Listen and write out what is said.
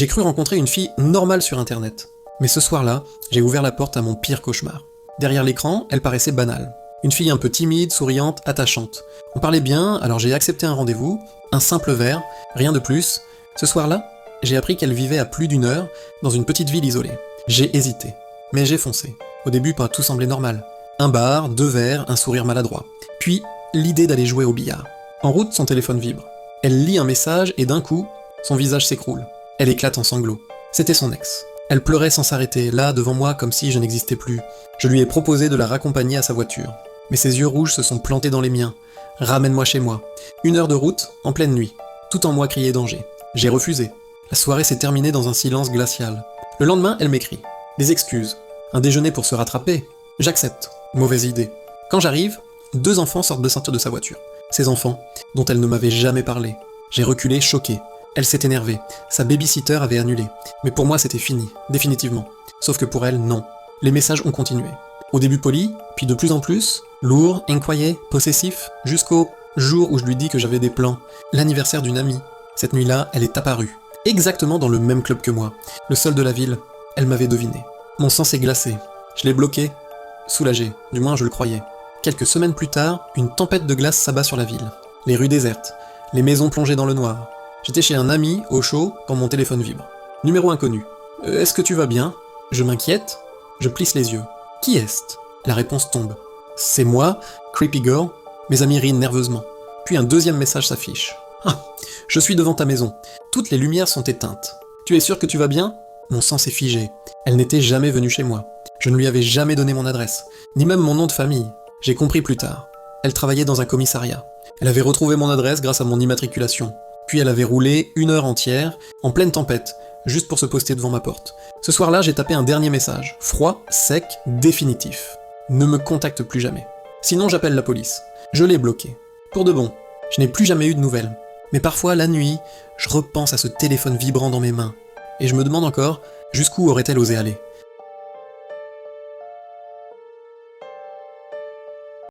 J'ai cru rencontrer une fille normale sur internet. Mais ce soir-là, j'ai ouvert la porte à mon pire cauchemar. Derrière l'écran, elle paraissait banale. Une fille un peu timide, souriante, attachante. On parlait bien, alors j'ai accepté un rendez-vous, un simple verre, rien de plus. Ce soir-là, j'ai appris qu'elle vivait à plus d'1 heure dans une petite ville isolée. J'ai hésité, mais j'ai foncé. Au début, tout semblait normal. Un bar, 2 verres, un sourire maladroit. Puis, l'idée d'aller jouer au billard. En route, son téléphone vibre. Elle lit un message et d'un coup, son visage s'écroule. Elle éclate en sanglots. C'était son ex. Elle pleurait sans s'arrêter, là, devant moi, comme si je n'existais plus. Je lui ai proposé de la raccompagner à sa voiture. Mais ses yeux rouges se sont plantés dans les miens. « Ramène-moi chez moi. » 1 heure de route, en pleine nuit. Tout en moi criait danger. J'ai refusé. La soirée s'est terminée dans un silence glacial. Le lendemain, elle m'écrit. Des excuses. Un déjeuner pour se rattraper. J'accepte. Mauvaise idée. Quand j'arrive, 2 enfants sortent de sortir de sa voiture. Ces enfants, dont elle ne m'avait jamais parlé. J'ai reculé, choqué. Elle s'est énervée. Sa baby-sitter avait annulé. Mais pour moi, c'était fini. Définitivement. Sauf que pour elle, non. Les messages ont continué. Au début poli, puis de plus en plus, lourd, inquiet, possessif, jusqu'au jour où je lui dis que j'avais des plans. L'anniversaire d'une amie. Cette nuit-là, elle est apparue. Exactement dans le même club que moi. Le seul de la ville. Elle m'avait deviné. Mon sang s'est glacé. Je l'ai bloqué. Soulagé. Du moins, je le croyais. Quelques semaines plus tard, une tempête de glace s'abat sur la ville. Les rues désertes. Les maisons plongées dans le noir. J'étais chez un ami, au chaud, quand mon téléphone vibre. Numéro inconnu. Est-ce que tu vas bien ? Je m'inquiète. Je plisse les yeux. Qui est-ce ? La réponse tombe. C'est moi, Creepy Girl. Mes amis rient nerveusement. Puis un deuxième message s'affiche. Ah, je suis devant ta maison. Toutes les lumières sont éteintes. Tu es sûr que tu vas bien ? Mon sang s'est figé. Elle n'était jamais venue chez moi. Je ne lui avais jamais donné mon adresse, ni même mon nom de famille. J'ai compris plus tard. Elle travaillait dans un commissariat. Elle avait retrouvé mon adresse grâce à mon immatriculation. Puis elle avait roulé 1 heure entière, en pleine tempête, juste pour se poster devant ma porte. Ce soir-là, j'ai tapé un dernier message. Froid, sec, définitif. Ne me contacte plus jamais. Sinon, j'appelle la police. Je l'ai bloqué. Pour de bon. Je n'ai plus jamais eu de nouvelles. Mais parfois, la nuit, je repense à ce téléphone vibrant dans mes mains. Et je me demande encore, jusqu'où aurait-elle osé aller ?